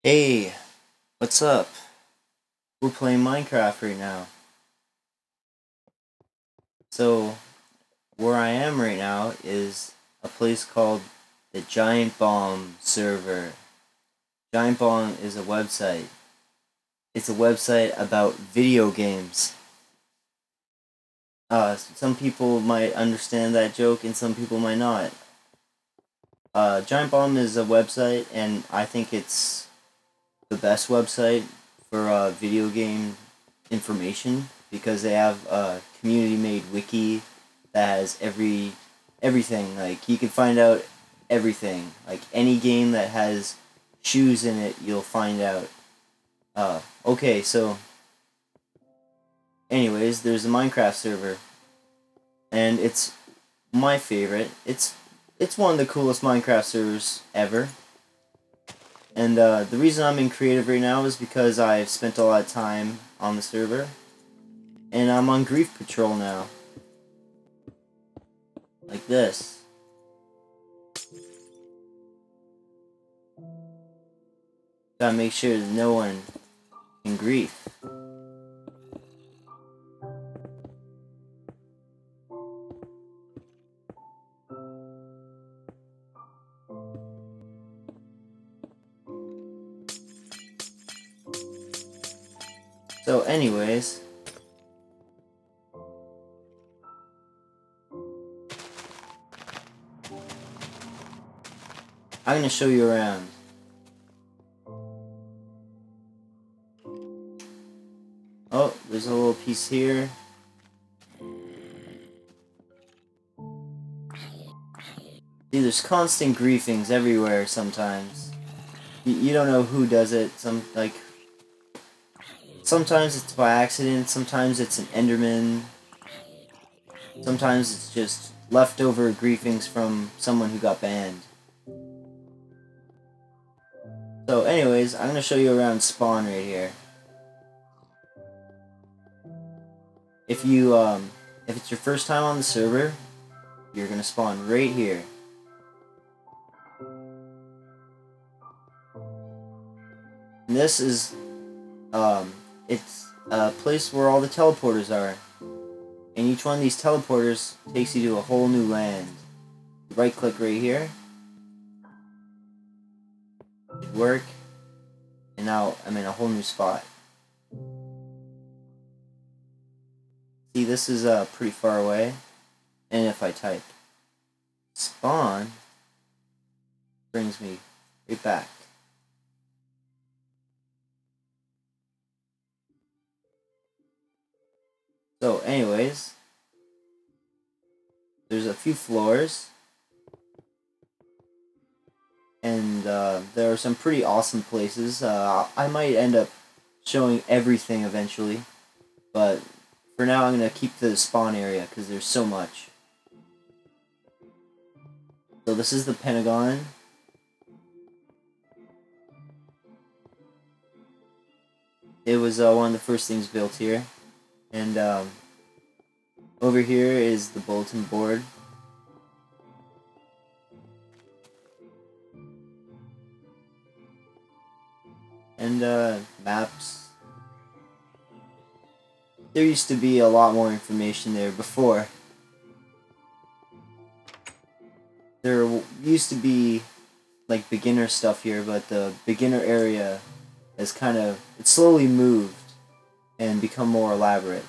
Hey, what's up? We're playing Minecraft right now. So, where I am right now is a place called the Giant Bomb server. Giant Bomb is a website. It's a website about video games. Some people might understand that joke and some people might not. Giant Bomb is a website, and I think it's the best website for video game information because they have a community-made wiki that has everything. Like, you can find out everything. Like, any game that has shoes in it, you'll find out. Okay, so anyways, there's a Minecraft server, and it's my favorite. It's one of the coolest Minecraft servers ever. And the reason I'm in creative right now is because I've spent a lot of time on the server, and I'm on grief patrol now. Like this. Gotta make sure that no one can grief. So anyways, I'm gonna show you around. Oh, there's a little piece here. See, there's constant griefings everywhere sometimes. You don't know who does it. Sometimes it's by accident, sometimes it's an Enderman. Sometimes it's just leftover griefings from someone who got banned. So anyways, I'm gonna show you around spawn right here. If it's your first time on the server, you're gonna spawn right here. And this is, it's a place where all the teleporters are. And each one of these teleporters takes you to a whole new land. Right click right here. Should work. And now I'm in a whole new spot. See, this is pretty far away. And if I type spawn, brings me right back. So anyways, there's a few floors. And there are some pretty awesome places. I might end up showing everything eventually. But for now, I'm going to keep the spawn area because there's so much. So this is the Pentagon. It was one of the first things built here. And over here is the bulletin board. And maps. There used to be a lot more information there before. There used to be like beginner stuff here, but the beginner area has it's slowly moved and become more elaborate.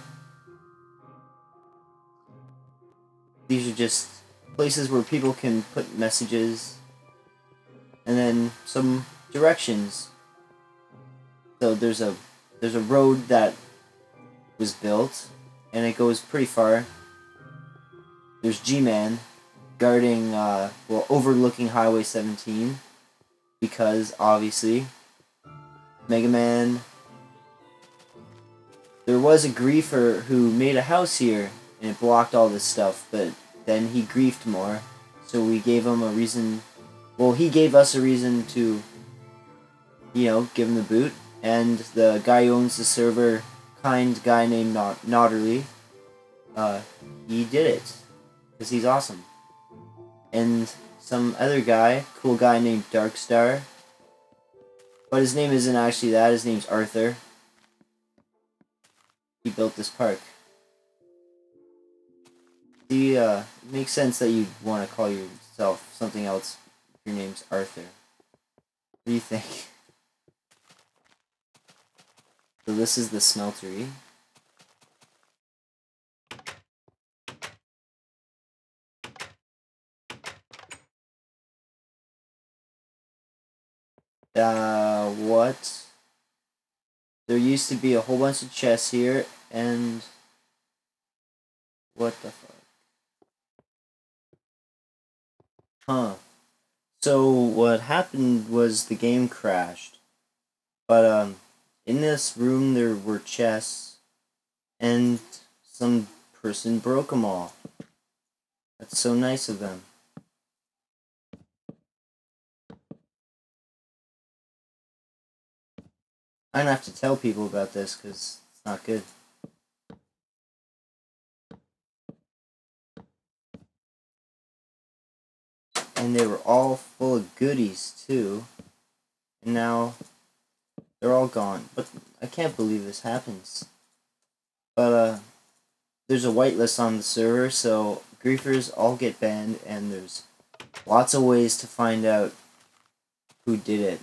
These are just places where people can put messages and then some directions. So there's a road that was built and it goes pretty far. There's G-Man guarding overlooking Highway 17 because obviously Mega Man. There was a griefer who made a house here and it blocked all this stuff, but then he griefed more, so we gave him a reason. Well, he gave us a reason to, give him the boot. And the guy who owns the server, kind guy named Nodderly, he did it because he's awesome. And some other guy, cool guy named Darkstar, But his name isn't actually that. His name's Arthur. He built this park. See, it makes sense that you'd want to call yourself something else if your name's Arthur. What do you think? So this is the smeltery. What? There used to be a whole bunch of chests here, and what the fuck? Huh. So what happened was the game crashed. But in this room there were chests, and some person broke them all. That's so nice of them. I don't have to tell people about this because it's not good. And they were all full of goodies too. And now they're all gone. But I can't believe this happens. But there's a whitelist on the server, so griefers all get banned, and there's lots of ways to find out who did it.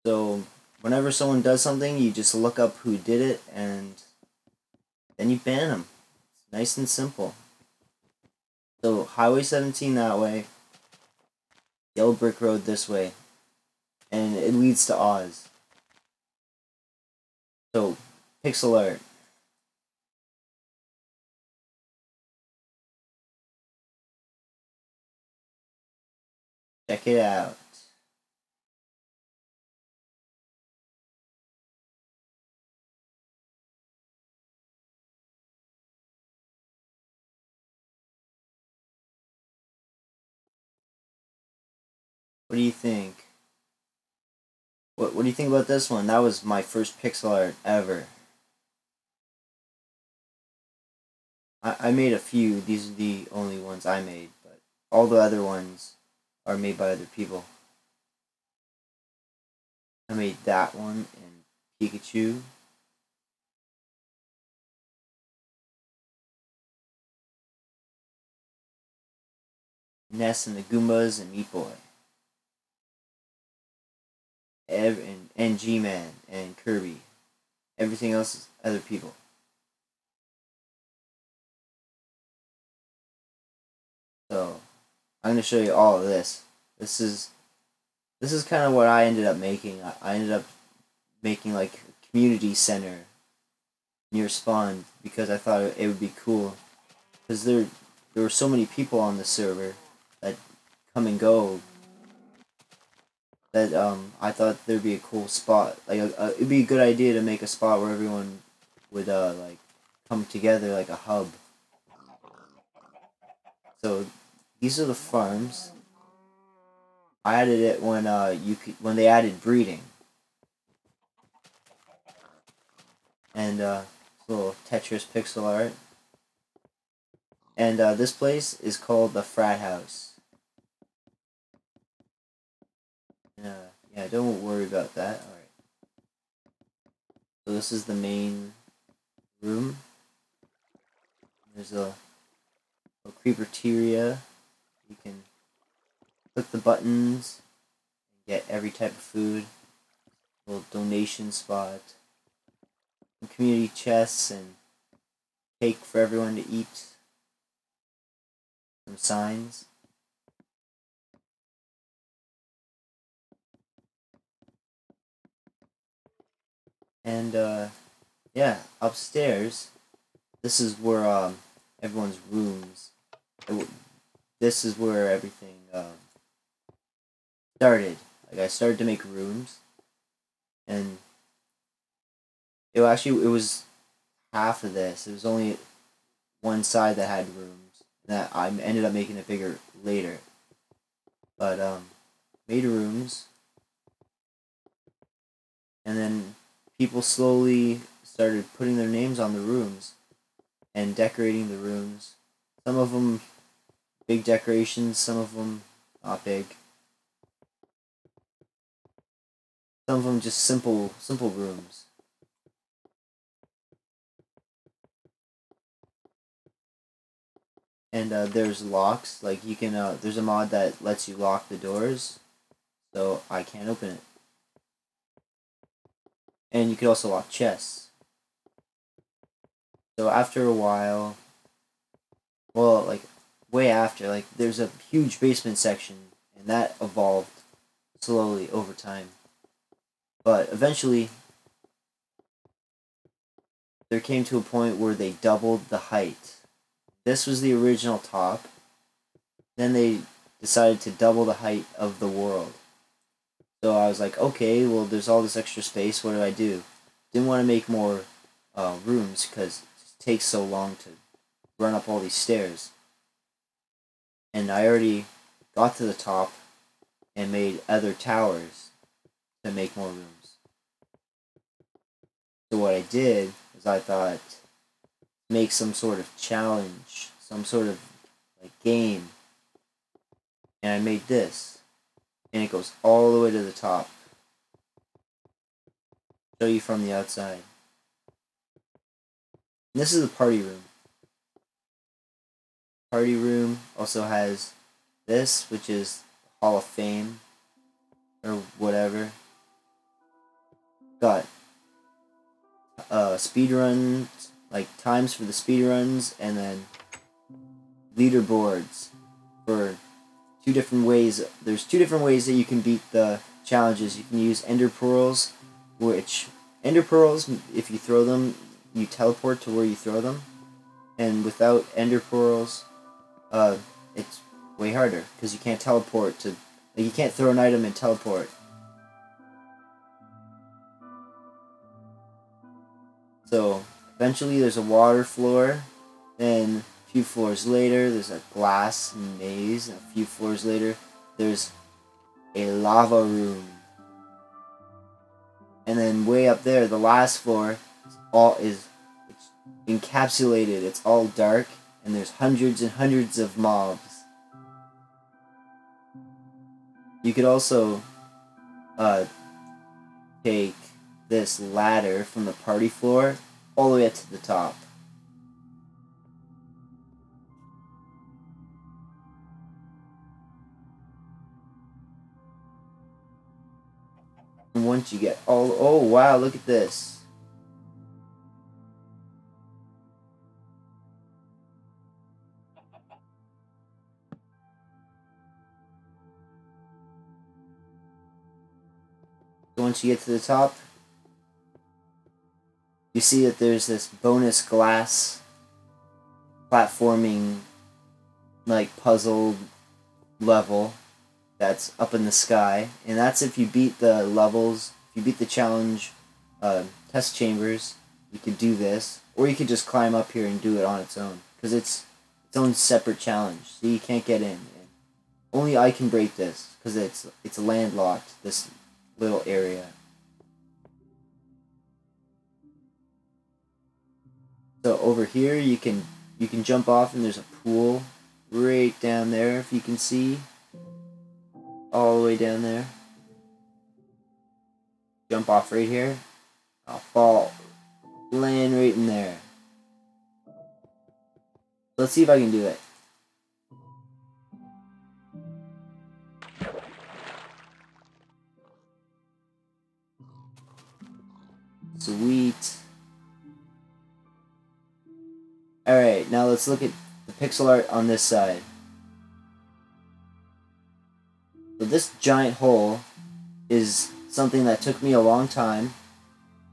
So whenever someone does something, you just look up who did it, and then you ban them. It's nice and simple. So Highway 17 that way, Yellow Brick Road this way, and it leads to Oz. So, pixel art. Check it out. What do you think? What do you think about this one? That was my first pixel art ever. I made a few. These are the only ones I made, but all the other ones are made by other people. I made that one and Pikachu. Ness and the Goombas and Meat Boy. And G-Man and Kirby. Everything else is other people. So I'm gonna show you all of this. This is kind of what I ended up making. I ended up making like a community center near spawn because I thought it would be cool. Because there were so many people on the server that come and go that I thought there'd be a cool spot. Like it'd be a good idea to make a spot where everyone would like come together like a hub. So these are the farms. I added it when when they added breeding. And little Tetris pixel art. And this place is called the Frat House. Yeah, don't worry about that. Alright. So this is the main room. There's a creeperteria. You can click the buttons and get every type of food. A little donation spot. Some community chests and cake for everyone to eat. Some signs. And yeah, upstairs, this is where everyone's rooms. This is where everything started. Like I started to make rooms, and it was half of this. It was only one side that had rooms. That I ended up making it bigger later. But made rooms, and then people slowly started putting their names on the rooms and decorating the rooms. Some of them big decorations, some of them not big. Some of them just simple rooms. And there's locks. Like you can, there's a mod that lets you lock the doors, so I can't open it. And you can also lock chests. So after a while, well, like way after, like there's a huge basement section, and that evolved slowly over time. But eventually, there came to a point where they doubled the height. This was the original top. Then they decided to double the height of the world. So I was like, okay, well, there's all this extra space. What do I do? Didn't want to make more rooms because it takes so long to run up all these stairs. And I already got to the top and made other towers to make more rooms. So what I did is I thought, make some sort of challenge, some sort of like game. And I made this. And it goes all the way to the top. Show you from the outside. And this is the party room. Party room also has this, which is Hall of Fame or whatever. Got speedruns, like times for the speedruns, and then leaderboards for two different ways. There's two different ways that you can beat the challenges. You can use Ender Pearls, which Ender Pearls, if you throw them, you teleport to where you throw them. And without Ender Pearls, it's way harder because you can't teleport to. Like, you can't throw an item and teleport. So eventually, there's a water floor. Then a few floors later, there's a glass maze. And a few floors later, there's a lava room. And then way up there, the last floor, it's encapsulated. It's all dark, and there's hundreds and hundreds of mobs. You could also take this ladder from the party floor all the way up to the top. And once you get all... Oh, wow, look at this. So once you get to the top, you see that there's this bonus glass platforming, like, puzzle level that's up in the sky. And that's if you beat the levels, if you beat the challenge test chambers, you could do this. Or you could just climb up here and do it on its own. Because it's its own separate challenge, so you can't get in. And only I can break this, because it's landlocked, this little area. So over here you can jump off, and there's a pool right down there, if you can see. All the way down there. Jump off right here. I'll fall. Land right in there. Let's see if I can do it. Sweet. Alright, now let's look at the pixel art on this side. So this giant hole is something that took me a long time,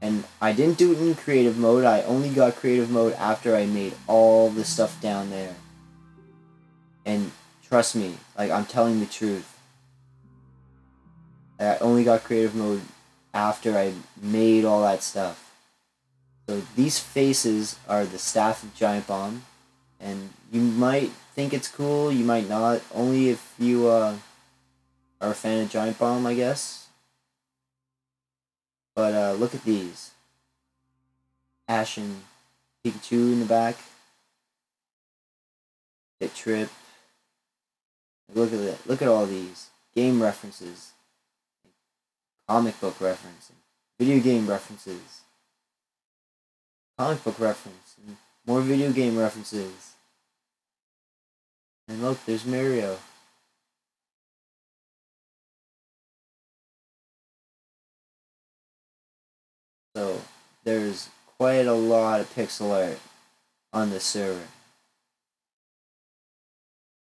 and I didn't do it in creative mode. I only got creative mode after I made all the stuff down there. And trust me, like, I'm telling the truth. I only got creative mode after I made all that stuff. So these faces are the staff of Giant Bomb, and you might think it's cool, you might not. Only if you are a fan of Giant Bomb, I guess. But look at these. Ash and Pikachu in the back. Hit Trip. Look at that. Look at all these game references. comic book reference, video game references, comic book reference, and more video game references. And look, there's Mario. So there's quite a lot of pixel art on this server.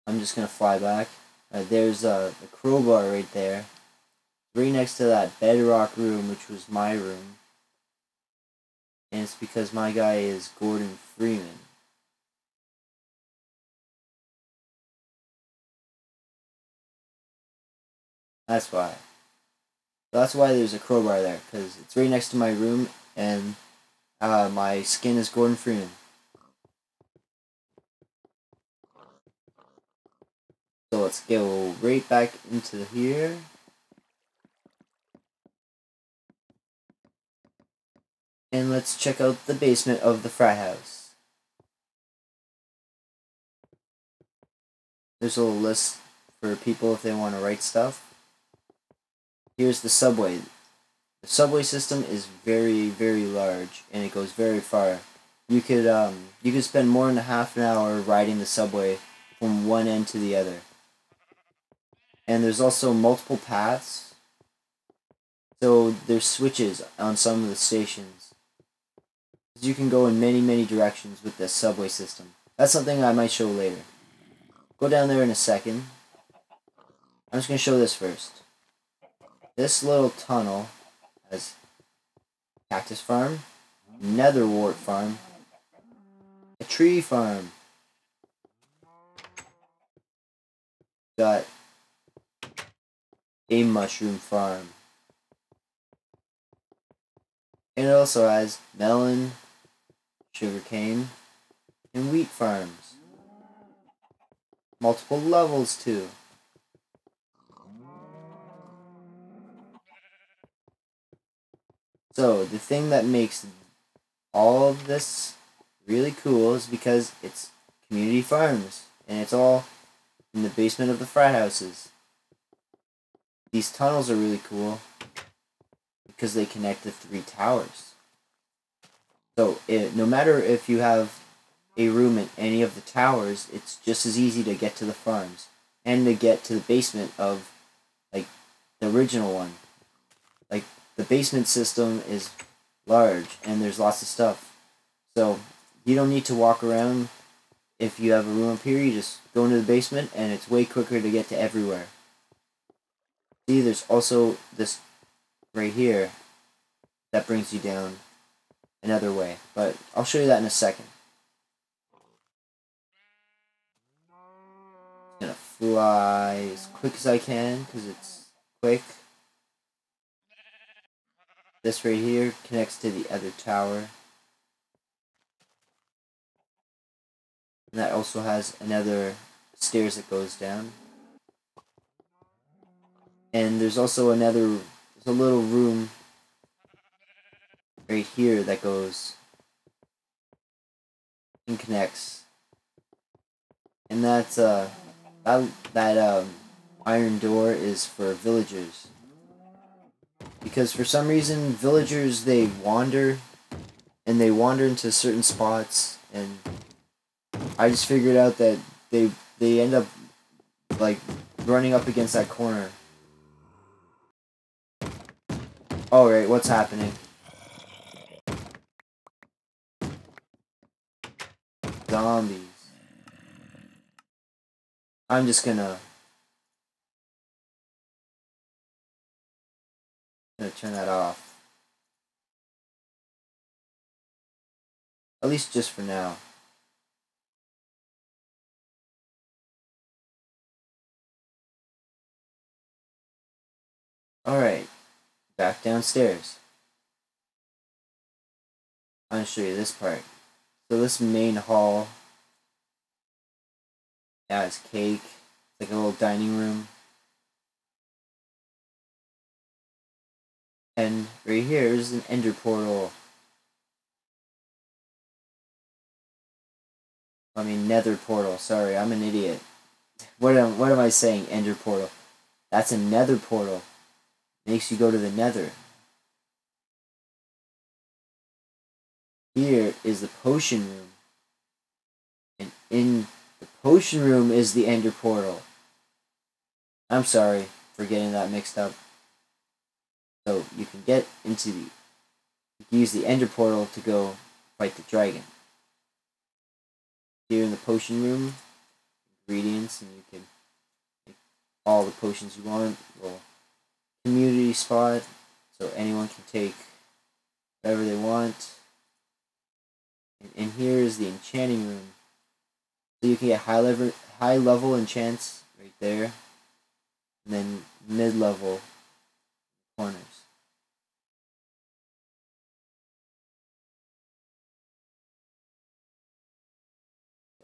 I'm just gonna fly back. There's the crowbar right there, right next to that bedrock room, which was my room. And it's because my guy is Gordon Freeman. That's why. That's why there's a crowbar there, because it's right next to my room, and my skin is Gordon Freeman. So let's go right back into here. And let's check out the basement of the frat house. There's a little list for people if they want to write stuff. Here's the subway. The subway system is very, very large, and it goes very far. You could spend more than half an hour riding the subway from one end to the other. And there's also multiple paths, so there's switches on some of the stations. You can go in many, many directions with this subway system. That's something I might show later. Go down there in a second. I'm just going to show this first. This little tunnel has cactus farm, netherwort farm, a tree farm, got a mushroom farm, and it also has melon, sugarcane, and wheat farms. Multiple levels too. So the thing that makes all of this really cool is because it's community farms, and it's all in the basement of the frat houses. These tunnels are really cool because they connect the 3 towers. So no matter if you have a room in any of the towers, it's just as easy to get to the farms and to get to the basement of, like, the original one. Like, the basement system is large and there's lots of stuff. So you don't need to walk around. If you have a room up here, you just go into the basement and it's way quicker to get to everywhere. See, there's also this right here that brings you down another way, but I'll show you that in a second. I'm gonna fly as quick as I can because it's quick. This right here connects to the other tower. And that also has another stairs that goes down. And there's also a little room right here that goes and connects. And that's that iron door is for villagers. Because for some reason villagers, they wander into certain spots, and I just figured out that they end up, like, running up against that corner. Alright, what's happening? Zombies. I'm just gonna turn that off. At least just for now. Alright, back downstairs. I'm gonna show you this part. So this main hall has cake. It's like a little dining room. And right here is an ender portal. I mean nether portal, sorry, I'm an idiot. What am I saying, ender portal? That's a nether portal. makes you go to the Nether. Here is the potion room. And in the potion room is the Ender portal. I'm sorry for getting that mixed up. So you can get into the... You can use the Ender portal to go fight the dragon. Here in the potion room, ingredients, and you can make all the potions you want. Little community spot, so anyone can take whatever they want. And here is the enchanting room. So you can get high level enchants right there, and then mid level corners.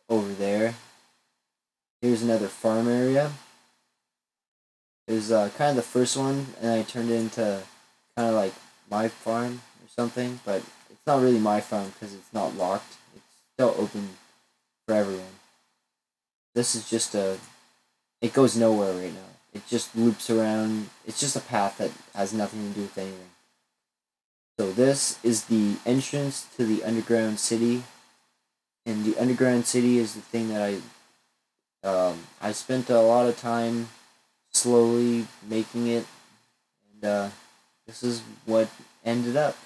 Over there, here's another farm area. It was kind of the first one, and I turned it into kind of like my farm or something, but it's not really my farm because it's not locked. It's still open for everyone. This is just it goes nowhere right now. It just loops around. It's just a path that has nothing to do with anything. So this is the entrance to the underground city, and the underground city is the thing that I spent a lot of time slowly making it, and this is what ended up.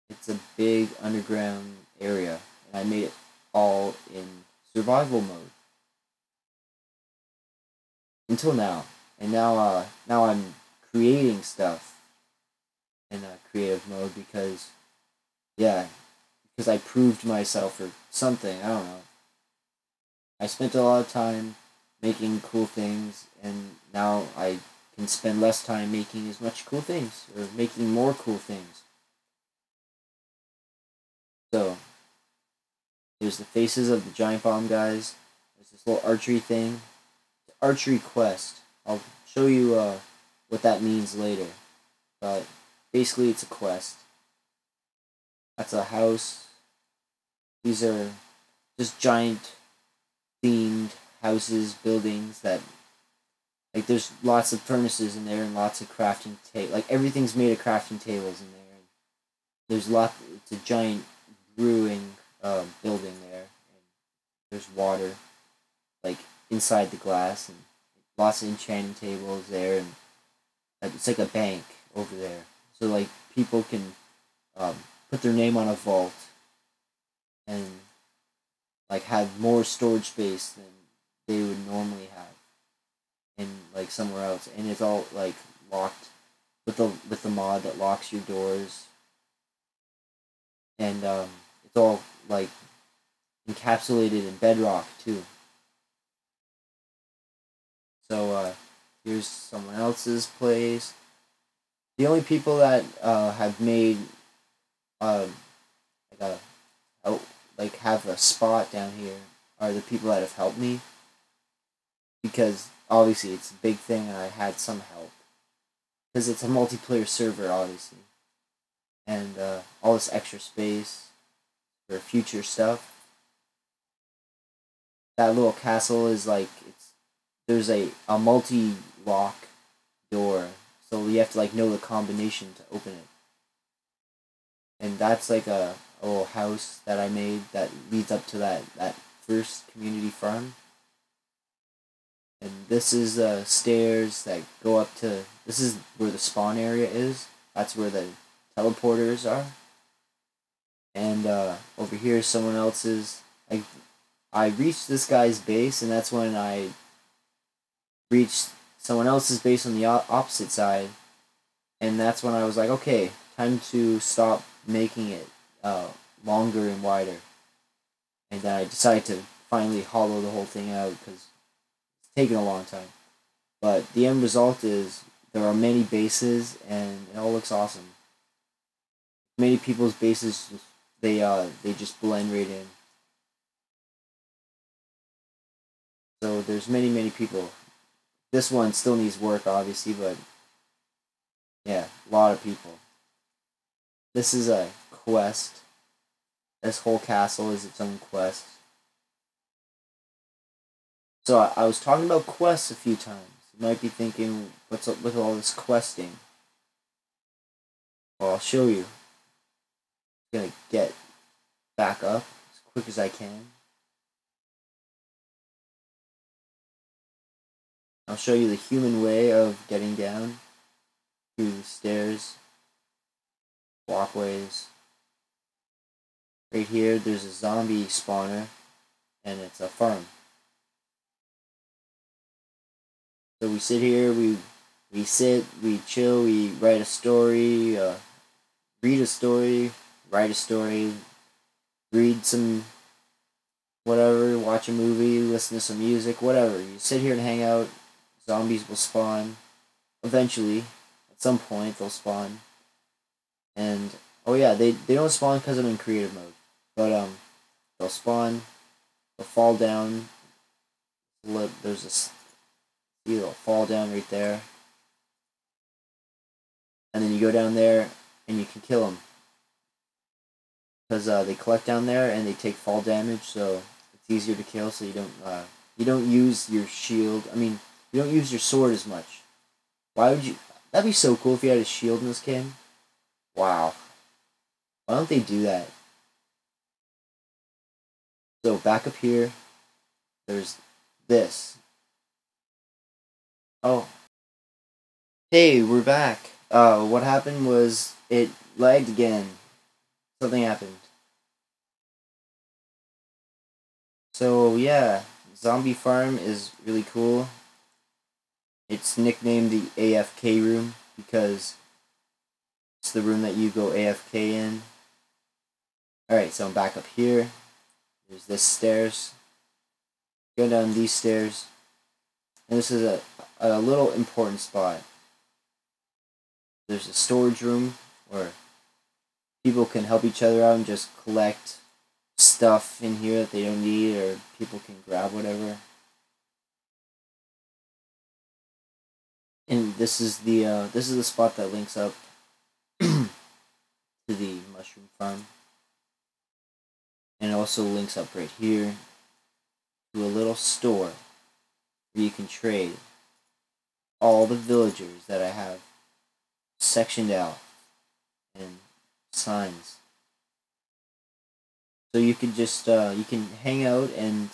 It's a big underground area, and I made it all in survival mode until now. And now I'm creating stuff in a creative mode because I proved myself or something. I don't know. I spent a lot of time making cool things, and now I can spend less time making as much cool things or making more cool things. So there's the faces of the giant bomb guys. There's this little archery thing. It's an archery quest. I'll show you what that means later. But basically it's a quest. That's a house. These are just giant themed houses, buildings that, like, there's lots of furnaces in there and lots of crafting like everything's made of crafting tables in there. And there's it's a giant brewing building there, and there's water like inside the glass, and lots of enchanting tables there, and it's like a bank over there. So like people can put their name on a vault and like have more storage space than they would normally have in like somewhere else, and it's all like locked with the mod that locks your doors, and it's all like encapsulated in bedrock too. So here's someone else's place. The only people that have made like have a spot down here are the people that have helped me, because obviously it's a big thing and I had some help because it's a multiplayer server, obviously, and all this extra space for future stuff. That little castle is like there's a multi-lock door, so you have to like know the combination to open it. And that's like a little house that I made that leads up to that first community farm. And this is the stairs that go up to... This is where the spawn area is. That's where the teleporters are. And over here is someone else's... I reached this guy's base, and that's when I reached someone else's base on the opposite side. And that's when I was like, okay, time to stop making it longer and wider. And then I decided to finally hollow the whole thing out because it's taken a long time. But the end result is there are many bases, and it all looks awesome. Many people's bases, they just blend right in. So there's many people. This one still needs work, obviously, but yeah, a lot of people. This is a quest. This whole castle is its own quest. So I was talking about quests a few times. You might be thinking, what's up with all this questing? Well, I'll show you. I'm gonna get back up as quick as I can. I'll show you the human way of getting down through the stairs, walkways. Right here, there's a zombie spawner, and it's a farm. So we sit here, we sit, we chill, we write a story, read a story, write a story, read some whatever, watch a movie, listen to some music, whatever. You sit here and hang out, zombies will spawn. Eventually, at some point, they'll spawn. And, oh yeah, they don't spawn because I'm in creative mode. But, they'll spawn, they'll fall down. There's a, see, they'll fall down right there. And then you go down there and you can kill them. Because they collect down there and they take fall damage, so it's easier to kill. So you don't use your shield. I mean, you don't use your sword as much. Why would you? That'd be so cool if you had a shield in this game. Wow. Why don't they do that? So back up here, there's this. Oh. Hey, we're back. What happened was it lagged again. Something happened. So yeah, Zombie Farm is really cool. It's nicknamed the AFK room because it's the room that you go AFK in. Alright, so I'm back up here. There's this stairs. Go down these stairs. And this is a little important spot. There's a storage room where people can help each other out and just collect stuff in here that they don't need, or people can grab whatever. And this is the spot that links up to the mushroom farm. And it also links up right here to a little store where you can trade all the villagers that I have sectioned out and signs. So you can just you can hang out and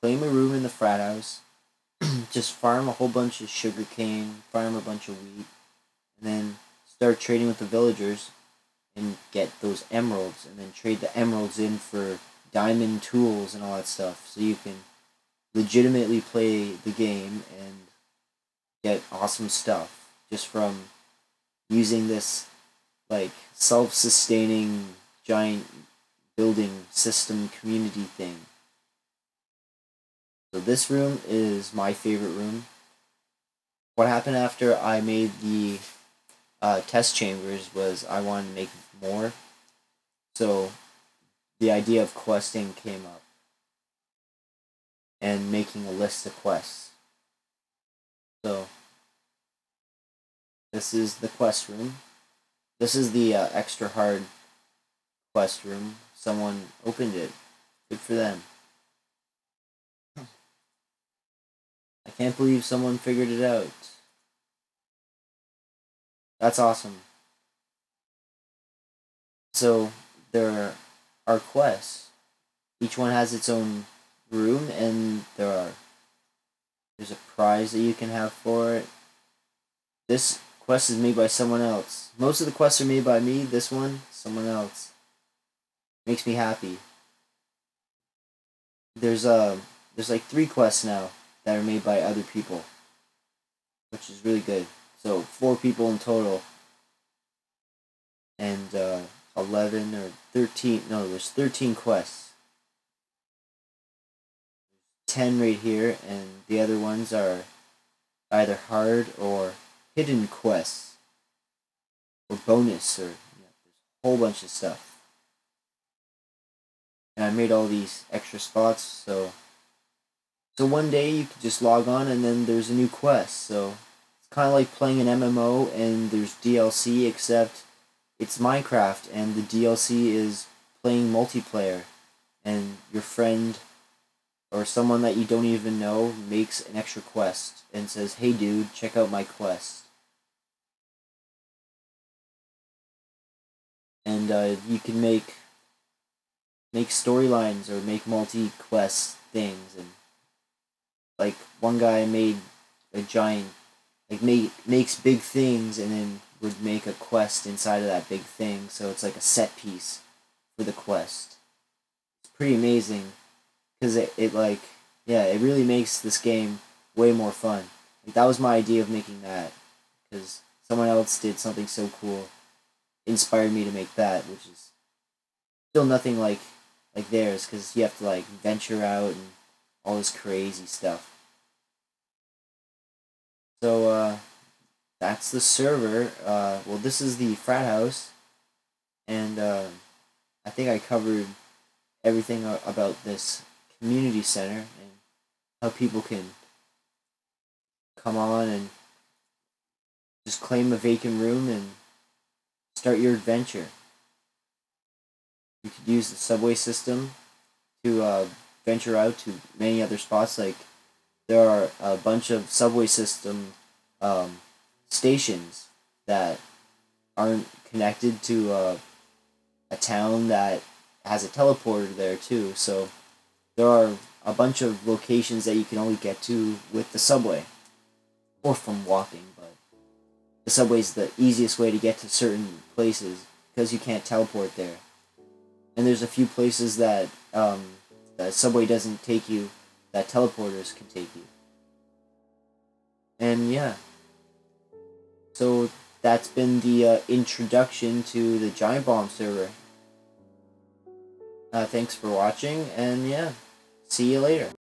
claim a room in the frat house, just farm a whole bunch of sugar cane, farm a bunch of wheat, and then start trading with the villagers and get those emeralds, and then trade the emeralds in for diamond tools and all that stuff, so you can legitimately play the game and get awesome stuff just from using this like self-sustaining giant building system community thing. So this room is my favorite room. What happened after I made the test chambers was I wanted to make more, so the idea of questing came up and making a list of quests. So this is the quest room. This is the extra hard quest room. Someone opened it. Good for them. I can't believe someone figured it out. That's awesome. So there are quests. Each one has its own room, and there's a prize that you can have for it. This quest is made by someone else. Most of the quests are made by me. This one, someone else. Makes me happy. There's like 3 quests now that are made by other people, which is really good. So 4 people in total, and 11 or 13. No, there's 13 quests. 10 right here, and the other ones are either hard or hidden quests, or bonus, or there's a whole bunch of stuff. And I made all these extra spots, so one day you could just log on and then there's a new quest. So it's kind of like playing an MMO and there's DLC, except it's Minecraft and the DLC is playing multiplayer, and your friend or someone that you don't even know makes an extra quest and says, "Hey dude, check out my quest." And you can make storylines or make multi-quest things. And like one guy made a giant, like makes big things and then would make a quest inside of that big thing, so it's like a set piece for the quest. It's pretty amazing because it like, yeah, it really makes this game way more fun. Like that was my idea of making that, because someone else did something so cool, inspired me to make that, which is still nothing like theirs, because you have to like venture out and all this crazy stuff. So that's the server. Well, this is the frat house, and I think I covered everything about this community center and how people can come on and just claim a vacant room and start your adventure. You could use the subway system to venture out to many other spots. Like there are a bunch of subway system stations that aren't connected to a town that has a teleporter there too. So there are a bunch of locations that you can only get to with the subway or from walking, but the subway is the easiest way to get to certain places because you can't teleport there. And there's a few places that the subway doesn't take you, that teleporters can take you. And yeah, so that's been the introduction to the Giant Bomb server. Thanks for watching, and yeah, see you later.